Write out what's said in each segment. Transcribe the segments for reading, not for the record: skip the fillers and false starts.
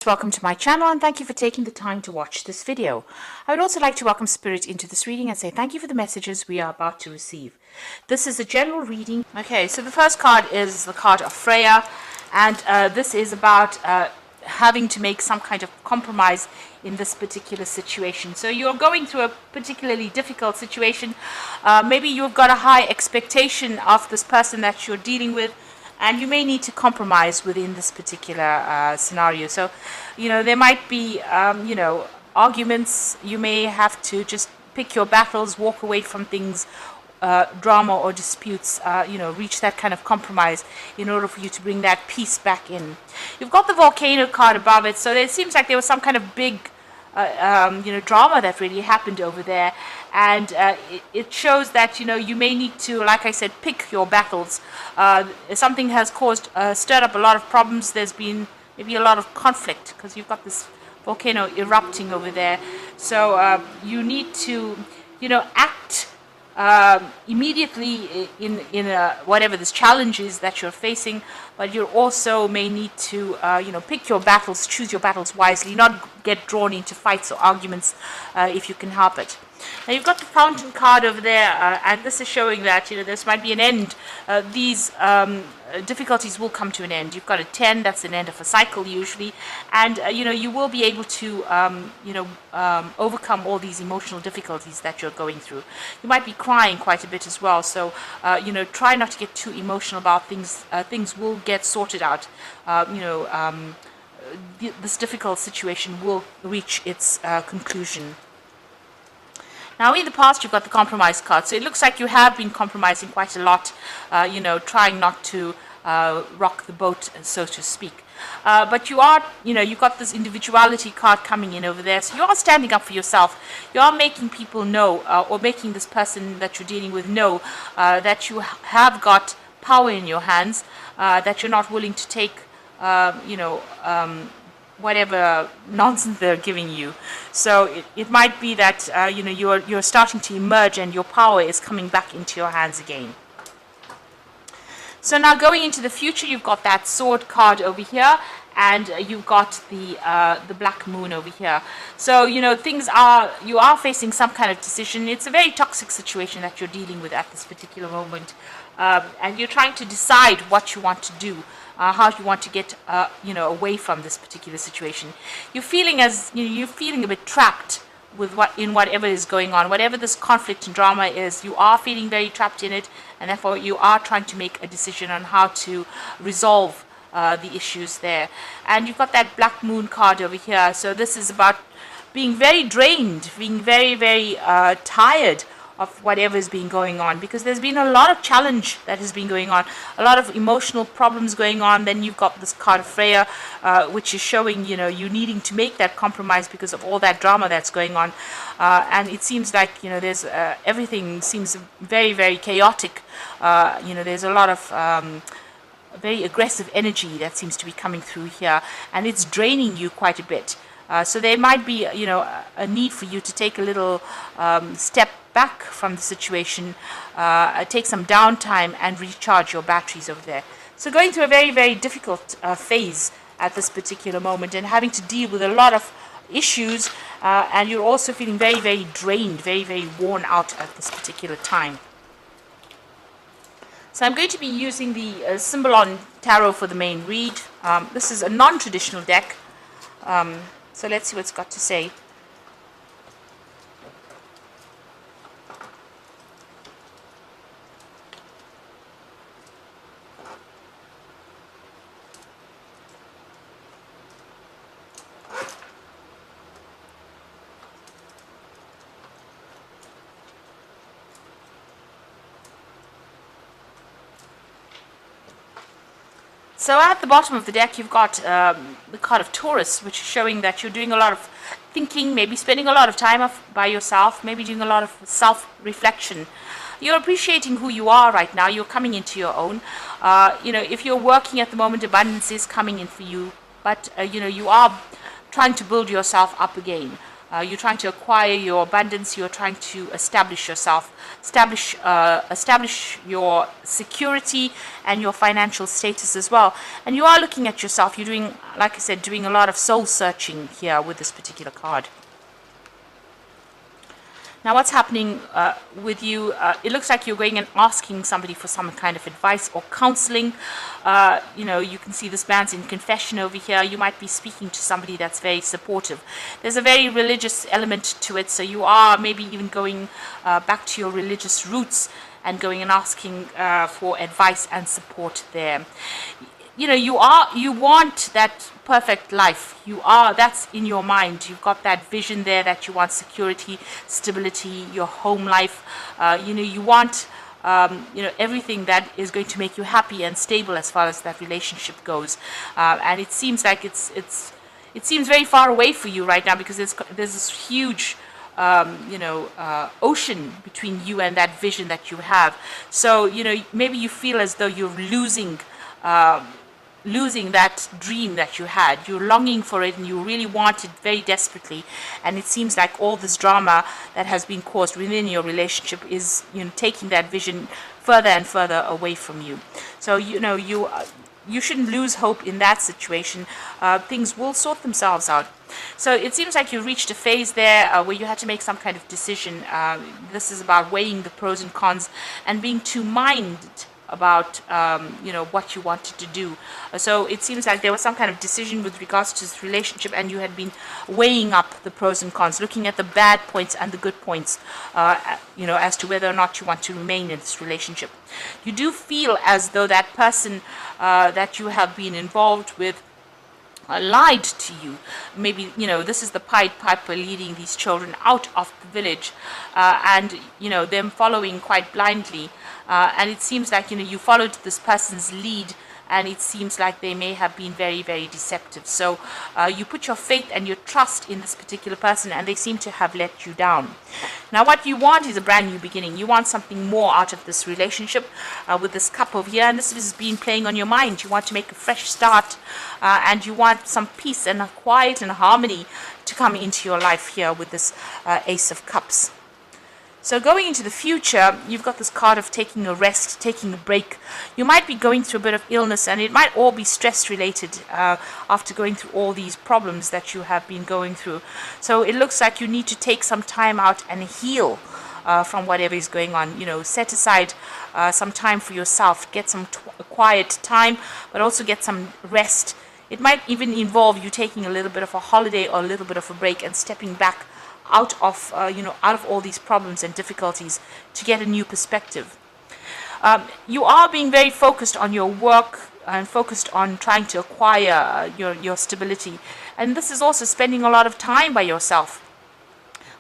Welcome to my channel and thank you for taking the time to watch this video. I would also like to welcome Spirit into this reading and say thank you for the messages we are about to receive. This is a general reading. Okay, so the first card is the card of Freya, and this is about having to make some kind of compromise in this particular situation. So you're going through a particularly difficult situation. Maybe you've got a high expectation of this person that you're dealing with, and you may need to compromise within this particular scenario. So, there might be, arguments. You may have to just pick your battles, walk away from things, drama or disputes, reach that kind of compromise in order for you to bring that peace back in. You've got the Volcano card above it, so it seems like there was some kind of big drama that really happened over there, and it shows that you may need to, like I said, pick your battles. Something has stirred up a lot of problems. There's been maybe a lot of conflict because you've got this volcano erupting over there. So you need to act immediately in whatever this challenge is that you're facing, but you also may need to pick your battles, choose your battles wisely, not get drawn into fights or arguments if you can help it. Now you've got the Fountain card over there, and this is showing that this might be an end. These difficulties will come to an end. You've got a 10, that's an end of a cycle usually, and you will be able to overcome all these emotional difficulties that you're going through. You might be crying quite a bit as well, so try not to get too emotional about things. Things will get sorted out. This difficult situation will reach its conclusion. Now, in the past, you've got the compromise card. So it looks like you have been compromising quite a lot, trying not to rock the boat, so to speak. But you are, you've got this individuality card coming in over there. So you are standing up for yourself. You are making people know, or making this person that you're dealing with know that you have got power in your hands, that you're not willing to take, whatever nonsense they're giving you. So it might be that you're starting to emerge and your power is coming back into your hands again. So now going into the future, you've got that Sword card over here, and you've got the Black Moon over here. So you are facing some kind of decision. It's a very toxic situation that you're dealing with at this particular moment, and you're trying to decide what you want to do. How you want to get away from this particular situation. You're feeling a bit trapped with whatever is going on, whatever this conflict and drama is. You are feeling very trapped in it, and therefore you are trying to make a decision on how to resolve the issues there. And you've got that Black Moon card over here. So this is about being very drained, being very, very tired of whatever is being going on, because there's been a lot of challenge that has been going on, a lot of emotional problems going on. Then you've got this card of Freya, which is showing you needing to make that compromise because of all that drama that's going on, and it seems like there's everything seems very, very chaotic. There's a lot of very aggressive energy that seems to be coming through here, and it's draining you quite a bit. So there might be a need for you to take a little step back from the situation, take some downtime and recharge your batteries over there. So going through a very, very difficult phase at this particular moment, and having to deal with a lot of issues, and you're also feeling very, very drained, very, very worn out at this particular time. So I'm going to be using the Symbolon Tarot for the main read. This is a non-traditional deck. So let's see what it's got to say. So at the bottom of the deck, you've got the card of Taurus, which is showing that you're doing a lot of thinking, maybe spending a lot of time by yourself, maybe doing a lot of self-reflection. You're appreciating who you are right now. You're coming into your own. If you're working at the moment, abundance is coming in for you, but you are trying to build yourself up again. You're trying to acquire your abundance. You're trying to establish yourself, establish your security and your financial status as well. And you are looking at yourself. You're doing, like I said, doing a lot of soul searching here with this particular card. Now, what's happening with you? It looks like you're going and asking somebody for some kind of advice or counseling. You can see this man's in confession over here. You might be speaking to somebody that's very supportive. There's a very religious element to it, so you are maybe even going back to your religious roots and going and asking for advice and support there. You want that perfect life. That's in your mind. You've got that vision there that you want security, stability, your home life. You want everything that is going to make you happy and stable as far as that relationship goes. And it seems like it seems very far away for you right now, because there's this huge ocean between you and that vision that you have. So maybe you feel as though you're losing that dream that you had. You're longing for it and you really want it very desperately, and it seems like all this drama that has been caused within your relationship is taking that vision further and further away from you. So you shouldn't lose hope in that situation. Things will sort themselves out. So it seems like you reached a phase there where you had to make some kind of decision. This is about weighing the pros and cons and being two-minded about what you wanted to do. So it seems like there was some kind of decision with regards to this relationship, and you had been weighing up the pros and cons, looking at the bad points and the good points, as to whether or not you want to remain in this relationship. You do feel as though that person that you have been involved with lied to you. Maybe this is the Pied Piper leading these children out of the village, and them following quite blindly. And it seems like you followed this person's lead, and it seems like they may have been very, very deceptive. So you put your faith and your trust in this particular person, and they seem to have let you down. Now, what you want is a brand new beginning. You want something more out of this relationship with this cup over here, and this has been playing on your mind. You want to make a fresh start, and you want some peace and a quiet and harmony to come into your life here with this Ace of Cups. So going into the future, you've got this card of taking a rest, taking a break. You might be going through a bit of illness, and it might all be stress related after going through all these problems that you have been going through. So it looks like you need to take some time out and heal from whatever is going on. Set aside some time for yourself, get some quiet time, but also get some rest. It might even involve you taking a little bit of a holiday or a little bit of a break and stepping back out of all these problems and difficulties to get a new perspective. You are being very focused on your work and focused on trying to acquire your stability, and this is also spending a lot of time by yourself.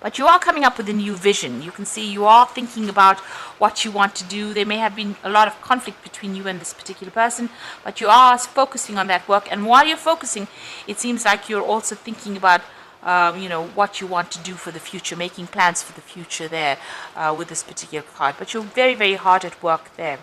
But you are coming up with a new vision. You can see you are thinking about what you want to do. There may have been a lot of conflict between you and this particular person, but you are focusing on that work. And while you're focusing, it seems like you're also thinking about what you want to do for the future, making plans for the future there with this particular card. But you're very, very hard at work there.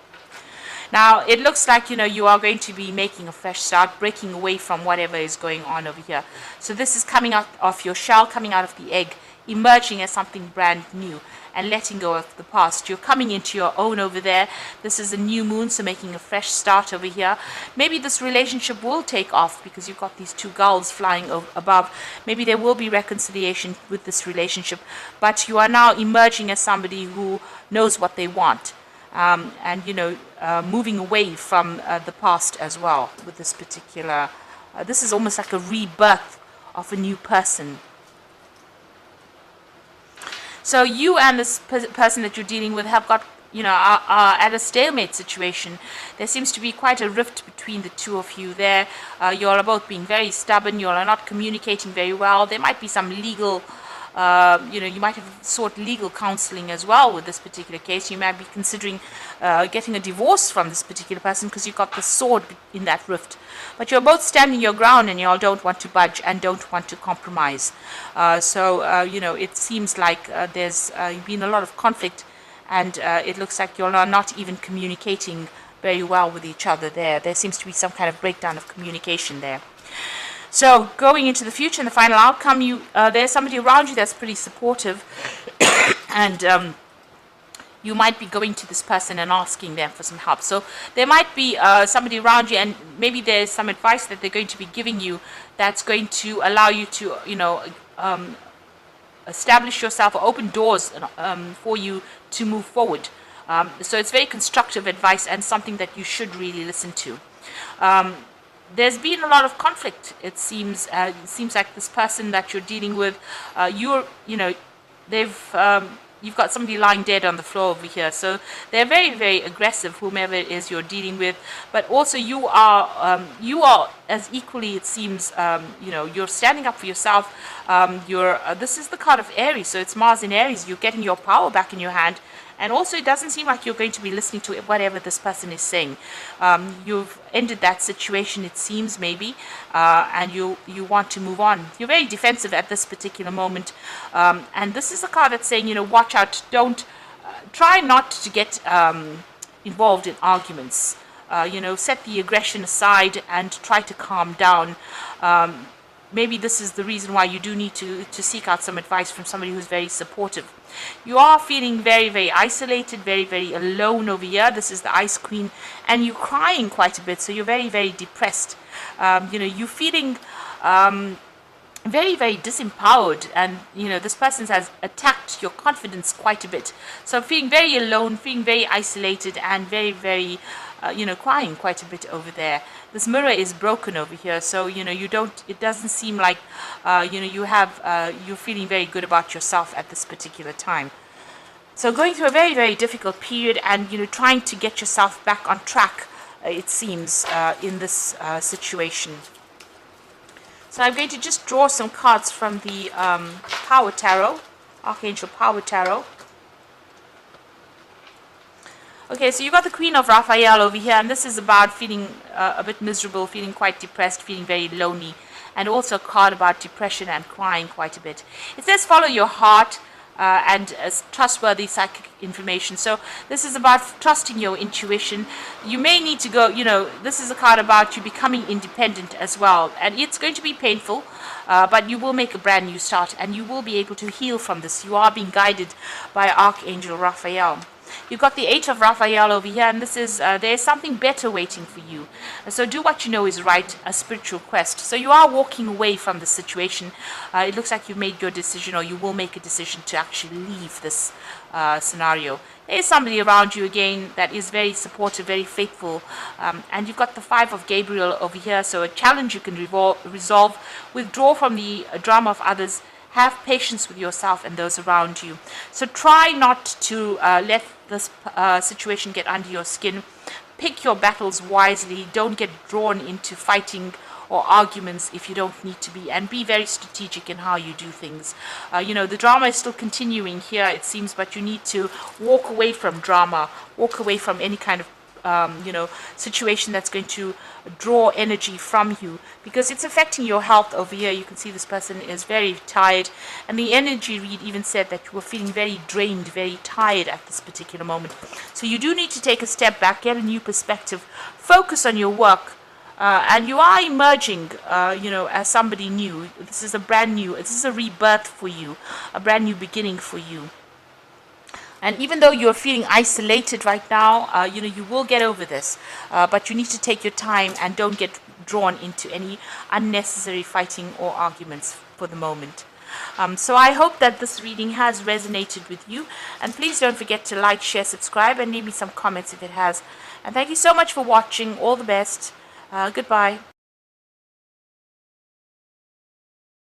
Now, it looks like, you are going to be making a fresh start, breaking away from whatever is going on over here. So this is coming out of your shell, coming out of the egg, emerging as something brand new and letting go of the past. You're coming into your own over there. This is a new moon, so making a fresh start over here. Maybe this relationship will take off because you've got these two gulls flying above. Maybe there will be reconciliation with this relationship, but you are now emerging as somebody who knows what they want. Moving away from the past as well with this particular, this is almost like a rebirth of a new person. So you and this person that you're dealing with have got, are at a stalemate situation. There seems to be quite a rift between the two of you there. You all are both being very stubborn. You all are not communicating very well. There might be some legal, you might have sought legal counseling as well with this particular case. You might be considering getting a divorce from this particular person because you've got the sword in that rift. But you're both standing your ground, and you all don't want to budge and don't want to compromise. It seems like there's been a lot of conflict, and it looks like you're not even communicating very well with each other there. There seems to be some kind of breakdown of communication there. So going into the future and the final outcome, there's somebody around you that's pretty supportive, and you might be going to this person and asking them for some help. So there might be somebody around you, and maybe there's some advice that they're going to be giving you that's going to allow you to, establish yourself or open doors for you to move forward. So it's very constructive advice and something that you should really listen to. There's been a lot of conflict. It seems like this person that you're dealing with, you've got somebody lying dead on the floor over here. So they're very, very aggressive, whomever it is you're dealing with. But also you are as equally, it seems, you're standing up for yourself. This is the card of Aries, so it's Mars in Aries. You're getting your power back in your hand. And also, it doesn't seem like you're going to be listening to whatever this person is saying. You've ended that situation, it seems, maybe, and you want to move on. You're very defensive at this particular moment. And this is a card that's saying, watch out. Don't try not to get involved in arguments. Set the aggression aside and try to calm down. Maybe this is the reason why you do need to seek out some advice from somebody who's very supportive. You are feeling very, very isolated, very, very alone over here. This is the Ice Queen, and you're crying quite a bit, so you're very, very depressed. You're feeling very, very disempowered, and this person has attacked your confidence quite a bit. So feeling very alone, feeling very isolated, and very, very crying quite a bit over there. This mirror is broken over here, so it doesn't seem like you're feeling very good about yourself at this particular time. So going through a very, very difficult period, and trying to get yourself back on track, it seems, in this situation. So I'm going to just draw some cards from the Power Tarot, Archangel Power Tarot. Okay, so you got the Queen of Raphael over here, and this is about feeling a bit miserable, feeling quite depressed, feeling very lonely, and also a card about depression and crying quite a bit. It says follow your heart and trustworthy psychic information. So this is about trusting your intuition. You may need to go, this is a card about you becoming independent as well, and it's going to be painful, but you will make a brand new start, and you will be able to heal from this. You are being guided by Archangel Raphael. You've got the Eight of Raphael over here, and this is there's something better waiting for you. So do what you know is right, a spiritual quest. So you are walking away from the situation. It looks like you've made your decision, or you will make a decision to actually leave this scenario. There's somebody around you again that is very supportive, very faithful, and you've got the Five of Gabriel over here. So a challenge you can resolve, withdraw from the drama of others. Have patience with yourself and those around you. So try not to let this situation get under your skin. Pick your battles wisely. Don't get drawn into fighting or arguments if you don't need to be. And be very strategic in how you do things. The drama is still continuing here, it seems, but you need to walk away from drama. Walk away from any kind of situation that's going to draw energy from you, because it's affecting your health over here. You can see this person is very tired, and the energy read even said that you were feeling very drained, very tired at this particular moment. So you do need to take a step back, get a new perspective, focus on your work, and you are emerging, as somebody new. This is this is a rebirth for you, a brand new beginning for you. And even though you're feeling isolated right now, you will get over this. But you need to take your time and don't get drawn into any unnecessary fighting or arguments for the moment. So I hope that this reading has resonated with you. And please don't forget to like, share, subscribe, and leave me some comments if it has. And thank you so much for watching. All the best. Goodbye.